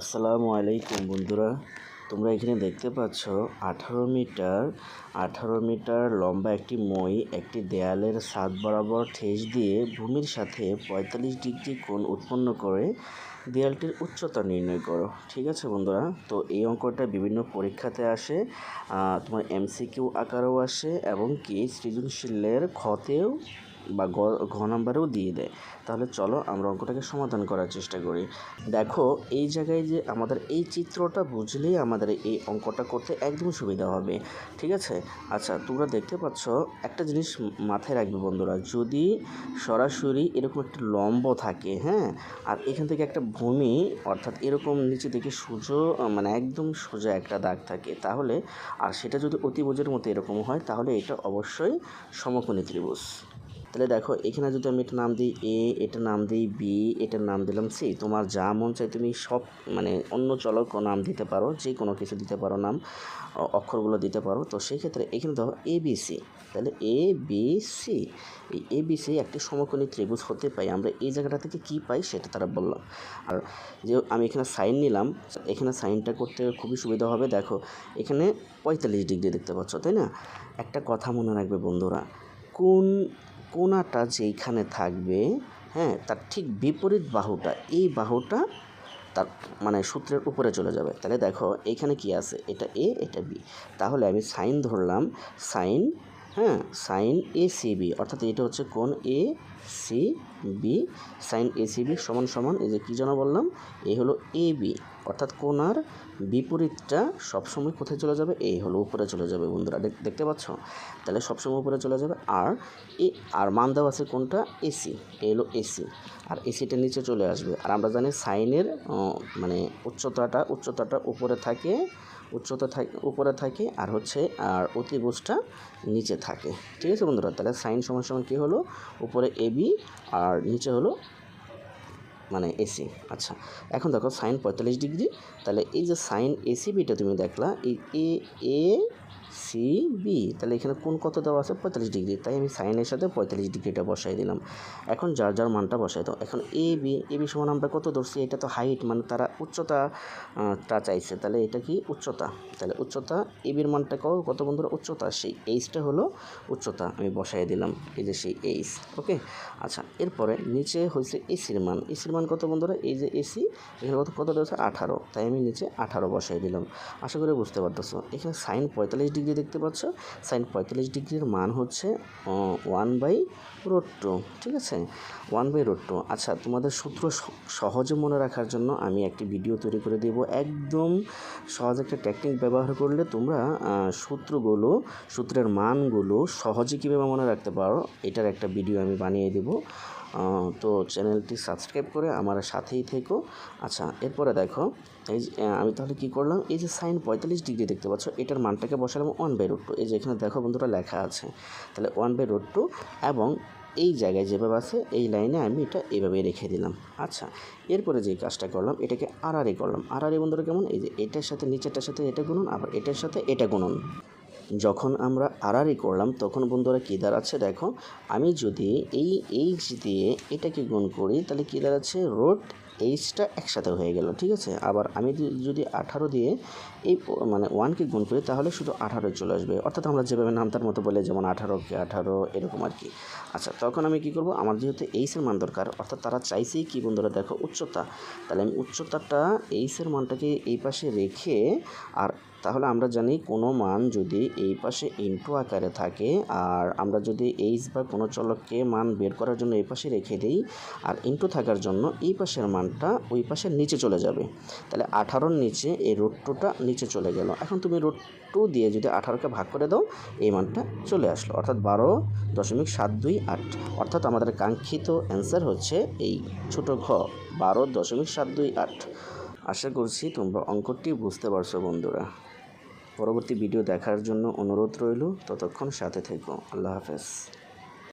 আসসালামু আলাইকুম বন্ধুরা, তোমরা এখানে দেখতে পাচ্ছ 18 মিটার লম্বা একটি মই একটি দেয়ালের ছাদ বরাবর ঠেস দিয়ে ভূমির সাথে 45 ডিগ্রি কোণ উৎপন্ন করে দেয়ালটির উচ্চতা নির্ণয় করো। ঠিক আছে বন্ধুরা, তো এই অঙ্কটা বিভিন্ন পরীক্ষাতে আসে, তোমার এমসিকিউ আকারেও আসে এবং কি সৃজনশীলের খতেও বা ঘ নাম্বারেও দিয়ে দেয়। তাহলে চলো আমরা অঙ্কটাকে সমাধান করার চেষ্টা করি। দেখো এই জায়গায় যে আমাদের এই চিত্রটা বুঝলেই আমাদের এই অঙ্কটা করতে একদম সুবিধা হবে। ঠিক আছে, আচ্ছা তোমরা দেখতে পাচ্ছ একটা জিনিস মাথায় রাখবে বন্ধুরা, যদি সরাসরি এরকম একটা লম্ব থাকে, হ্যাঁ, আর এখান থেকে একটা ভূমি অর্থাৎ এরকম নিচে থেকে সোজা মানে একদম সোজা একটা দাগ থাকে, তাহলে আর সেটা যদি অতিভুজের মতো এরকম হয় তাহলে এটা অবশ্যই সমকোণী ত্রিভুজ। তাহলে দেখো এখানে যদি আমি এটা নাম দিই এ, এটা নাম দিই বি, এটার নাম দিলাম সি, তোমার যা মন চাই তুমি সব মানে অন্য চলক নাম দিতে পারো, যে কোনো কিছু দিতে পারো নাম, অক্ষরগুলো দিতে পারো। তো সেই ক্ষেত্রে এখানে ধরো এ বি সি, তাহলে এ বি সি, এই এ বি সি একটি সমকোণী ত্রিভুজ হতে পাই। আমরা এই জায়গাটা থেকে কী পাই সেটা তারা বললাম। আর যে আমি এখানে সাইন নিলাম, এখানে সাইনটা করতে খুবই সুবিধা হবে। দেখো এখানে 45 ডিগ্রি দেখতে পাচ্ছ, তাই না? একটা কথা মনে রাখবে বন্ধুরা, কোণাটা যেইখানে থাকবে, হ্যাঁ, তার ঠিক বিপরীত বাহুটা, এই বাহুটা তার মানে সূত্রের উপরে চলে যাবে। তাহলে দেখো এইখানে কি আছে, এটা এ এটা বি, তাহলে আমি সাইন ধরলাম, সাইন, হ্যাঁ, সাইন এ সি বি, অর্থাৎ এটা হচ্ছে কোণ A C B, sine A C B সমান সমান এই যে কী যেন বললাম, এ হলো এ বি, অর্থাৎ কোণার বিপরীতটা সবসময় কোথায় চলে যাবে, এই হলো উপরে চলে যাবে বন্ধুরা, দেখতে পাচ্ছ? তাহলে সবসময় উপরে চলে যাবে। আর মান দেওয়া আছে কোনটা, এসি, এ হলো এসি, আর এসিটা নিচে চলে আসবে। আর আমরা জানি সাইনের মানে উচ্চতাটা উপরে থাকে আর হচ্ছে আর অতিভুজটা নিচে থাকে। ঠিক আছে বন্ধুরা, তাহলে সাইন সমান সমান কী হলো, উপরে এবি আর নিচে হলো মানে এসি। আচ্ছা এখন দেখো সাইন 45 ডিগ্রি, তাহলে এই যে সাইন এসি বিটা তুমি দেখলা, এই এ এ সি বি, তাহলে এখানে কোণ কত দেওয়া আছে, 45 ডিগ্রি, তাই আমি সাইনের সাথে 45 ডিগ্রিটা বসাই দিলাম। এখন যার যার মানটা বসাই দাও। এখন এ বি সমান আমরা কত ধরছি, এটা তো হাইট, মানে তারা উচ্চতা চাইছে, তাহলে এটা কি উচ্চতা, তাহলে উচ্চতা এ বির মানটা কত বন্ধুরা, উচ্চতা, সেই এইচটা হলো উচ্চতা, আমি বসাই দিলাম এই যে সেই এইচ। ওকে, আচ্ছা এরপরে নিচে হয়েছে এসির মান কত বন্ধুরা, এই যে এসি এখানে কত দেওয়া 18, তাই আমি নিচে 18 বসাই দিলাম। আশা করি বুঝতে পারতেছো। এখানে সাইন 45 ডিগ্রি দেখতে পাচ্ছ, সাইন 45 ডিগ্রির মান হচ্ছে 1/√2। ঠিক আছে, 1/√2। আচ্ছা তোমাদের সূত্র সহজে মনে রাখার জন্য আমি একটি ভিডিও তৈরি করে দেব, একদম সহজ একটা টেকনিক ব্যবহার করলে তোমরা সূত্রের মানগুলো সহজে কীভাবে মনে রাখতে পারো, এটার একটা ভিডিও আমি বানিয়ে দেবো। তো চ্যানেলটি সাবস্ক্রাইব করে আমার সাথেই থেকো। আচ্ছা এরপরে দেখো এই যে আমি তাহলে কী করলাম, এই যে সাইন 45 ডিগ্রি দেখতে পাচ্ছ, এটার মানটাকে বসালাম 1/√2, এই যে এখানে দেখো বন্ধুরা লেখা আছে, তাহলে 1/√2, এবং এই জায়গায় যেভাবে আছে এই লাইনে আমি এটা এইভাবে রেখে দিলাম। আচ্ছা এরপরে যে কাজটা করলাম, এটাকে আড়াআড়ি করলাম। আড়াআড়ি বন্ধুরা কেমন, এই যে এটার সাথে নিচেরটার সাথে এটা গুণন, আবার এটার সাথে এটা গুণন। যখন আমরা আড়াআড়ি করলাম তখন বন্ধুরা কী দাঁড়াচ্ছে, দেখো আমি যদি এই এইচ দিয়ে এটাকে গুণ করি তাহলে কী দাঁড়াচ্ছে, রুট এইচটা একসাথে হয়ে গেল। ঠিক আছে, আবার আমি যদি 18 দিয়ে এই মানে 1কে গুণ করি তাহলে শুধু 18 চলে আসবে, অর্থাৎ আমরা যেভাবে নামতার মতো বলে, যেমন 18কে 18 এরকম আর কি। আচ্ছা তখন আমি কী করব, আমার যেহেতু এইচের মান দরকার, অর্থাৎ তারা চাইছেই কি বন্ধুরা, দেখো উচ্চতা, তাহলে আমি উচ্চতাটা এইচের মানটাকে এই পাশে রেখে, আর তাহলে আমরা জানি কোনো মান যদি এই পাশে ইনটু আকারে থাকে, আর আমরা যদি এইচ বা কোনো চলককে মান বের করার জন্য এই পাশে রেখে দিই, আর ইনটু থাকার জন্য এই পাশের মানটা ওই পাশের নিচে চলে যাবে, তাহলে 18-র নিচে এই √2টা নিচে চলে গেল। এখন তুমি √2 দিয়ে যদি 18কে ভাগ করে দাও, এই মানটা চলে আসলো, অর্থাৎ 12.728, অর্থাৎ আমাদের কাঙ্ক্ষিত অ্যান্সার হচ্ছে এই ছোটো ঘ, 12.728। আশা করছি তোমরা অঙ্কটি বুঝতে পারছো বন্ধুরা। পরবর্তী ভিডিও দেখার জন্য অনুরোধ রইল, ততক্ষণ সাথে থেকো। আল্লাহ হাফেজ।